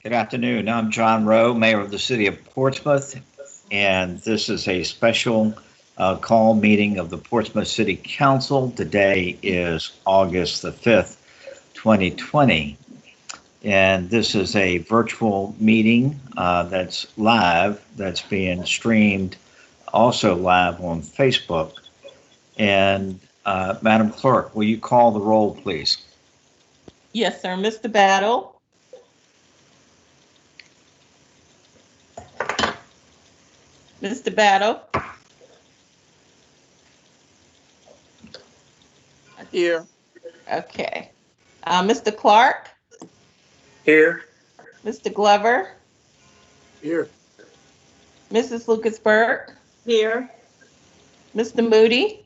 Good afternoon. I'm John Rowe, Mayor of the City of Portsmouth, and this is a special call meeting of the Portsmouth City Council. Today is August the 5th, 2020, and this is a virtual meeting that's live, that's being streamed also live on Facebook. And Madam Clerk, will you call the roll, please? Yes, sir. Mr. Battle. Mr. Battle. Here. Okay. Mr. Clark. Here. Mr. Glover. Here. Mrs. Lucasberg. Here. Mr. Moody.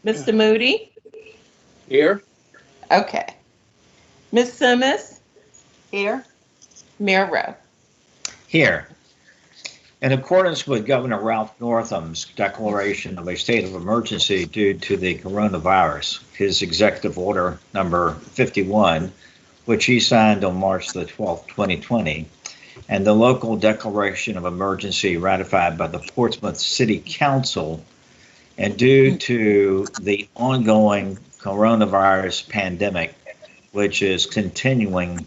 Mr. Moody. Here. Okay. Ms. Simmons. Here. Mayor Rowe. Here. In accordance with Governor Ralph Northam's declaration of a state of emergency due to the coronavirus, his executive order number 51, which he signed on March the 12th, 2020, and the local declaration of emergency ratified by the Portsmouth City Council, and due to the ongoing coronavirus pandemic, which is continuing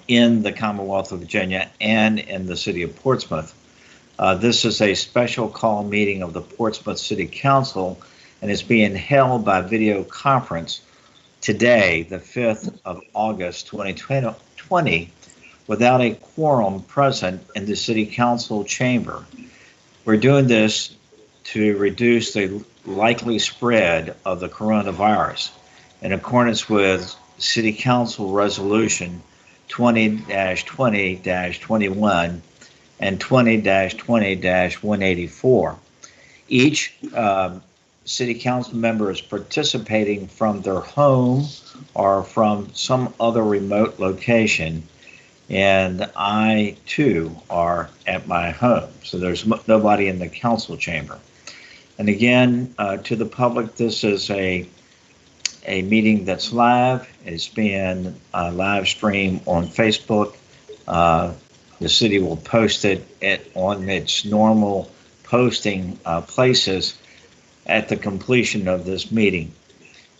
in the Commonwealth of Virginia and in the city of Portsmouth. This is a special call meeting of the Portsmouth City Council and is being held by video conference today, the 5th of August, 2020, without a quorum present in the City Council chamber. We're doing this to reduce the likely spread of the coronavirus in accordance with City Council Resolution 20-20-21 and 20-20-184. Each City Council member is participating from their home or from some other remote location, and I too are at my home, so there's nobody in the council chamber. And again, to the public, this is a meeting that's live. It's being live streamed on Facebook. The city will post it on its normal posting places at the completion of this meeting.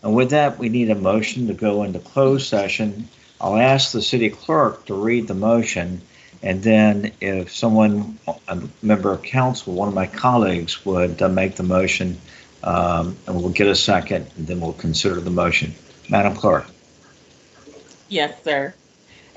And with that, we need a motion to go into closed session. I'll ask the city clerk to read the motion, and then if someone, a member of council, one of my colleagues would make the motion, and we'll get a second, and then we'll consider the motion. Madam Clerk. Yes, sir.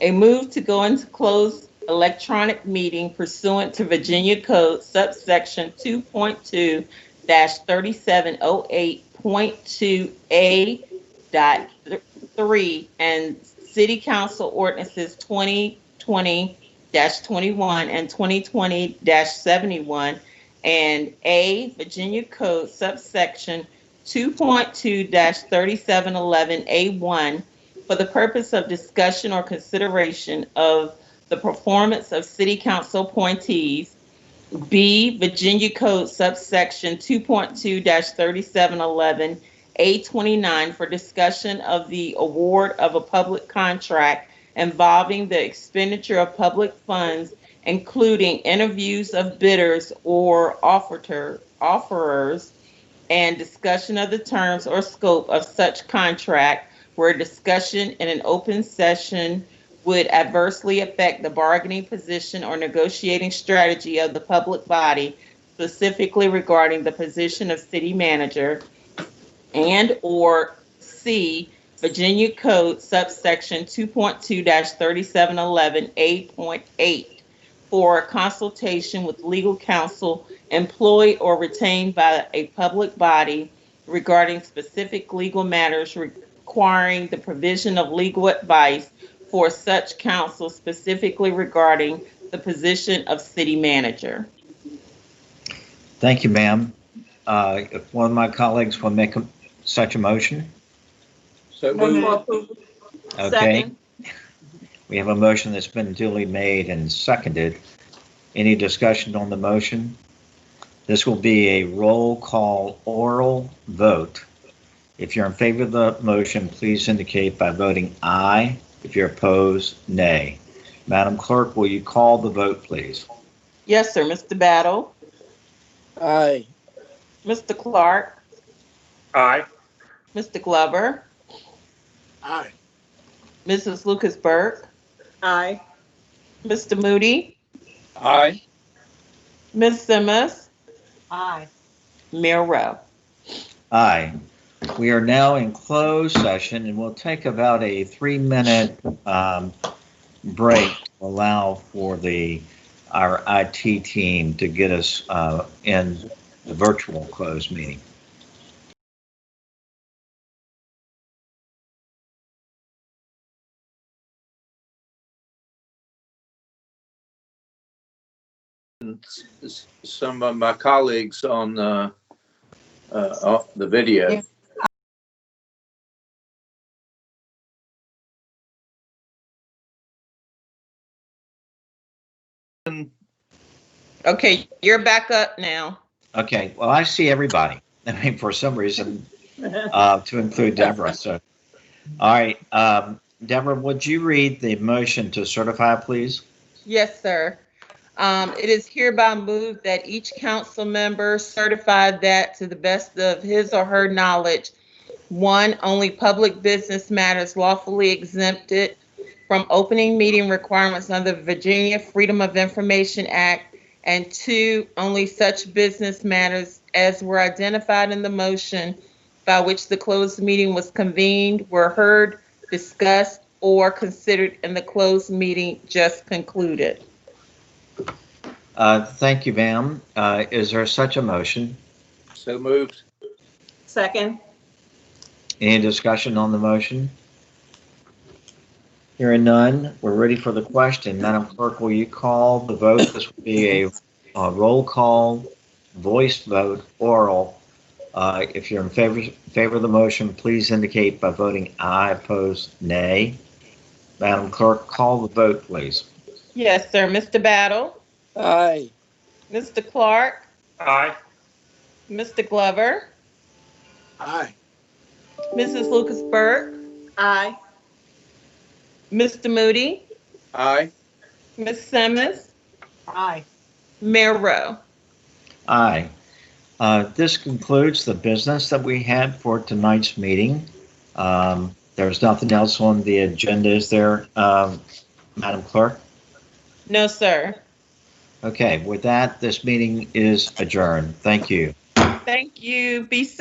A move to go into closed electronic meeting pursuant to Virginia Code subsection 2.2-3708.2A.3 and City Council Ordinances 2020-21 and 2020-71 and A, Virginia Code subsection 2.2-3711A1 for the purpose of discussion or consideration of the performance of City Council appointees. B, Virginia Code subsection 2.2-3711A29 for discussion of the award of a public contract involving the expenditure of public funds, including interviews of bidders or offerers, and discussion of the terms or scope of such contract, where discussion in an open session would adversely affect the bargaining position or negotiating strategy of the public body, specifically regarding the position of city manager, and or C, Virginia Code subsection 2.2-3711A.8 for consultation with legal counsel employed or retained by a public body regarding specific legal matters requiring the provision of legal advice for such counsel, specifically regarding the position of city manager. Thank you, ma'am. If one of my colleagues will make such a motion. So moved. Okay. Second. We have a motion that's been duly made and seconded. Any discussion on the motion? This will be a roll call oral vote. If you're in favor of the motion, please indicate by voting aye. If you're opposed, nay. Madam Clerk, will you call the vote, please? Yes, sir. Mr. Battle, Aye. Mr. Clark, Aye. Mr. Glover, Aye. Mrs. Lucas Burke, Aye. Mr. Moody, Aye. Ms. Simmons, Aye. Mayor Rowe. Aye. We are now in closed session, and we'll take about a 3-minute break to allow for our IT team to get us in the virtual closed meeting. Some of my colleagues on the video. Okay, you're back up now. Okay, well, I see everybody. I mean, for some reason, to include Deborah. So, all right, Deborah, would you read the motion to certify, please? Yes, sir. It is hereby moved that each council member certify that to the best of his or her knowledge, one, only public business matters lawfully exempted from opening meeting requirements under the Virginia Freedom of Information Act, and two, only such business matters as were identified in the motion by which the closed meeting was convened were heard, discussed, or considered in the closed meeting just concluded. Thank you, ma'am. Is there such a motion? So moved. Second. Any discussion on the motion? Hearing none, we're ready for the question. Madam Clerk, will you call the vote? This will be a roll call, voice vote, oral. If you're in favor of the motion, please indicate by voting aye, opposed, nay. Madam Clerk, call the vote, please. Yes, sir. Mr. Battle, Aye. Mr. Clark, Aye. Mr. Glover, Aye. Mrs. Lucas Burke, Aye. Mr. Moody, Aye. Ms. Simmons, Aye. Mayor Rowe. Aye. This concludes the business that we had for tonight's meeting. There's nothing else on the agenda, is there, Madam Clerk? No, sir. Okay, with that, this meeting is adjourned. Thank you. Thank you. Be safe.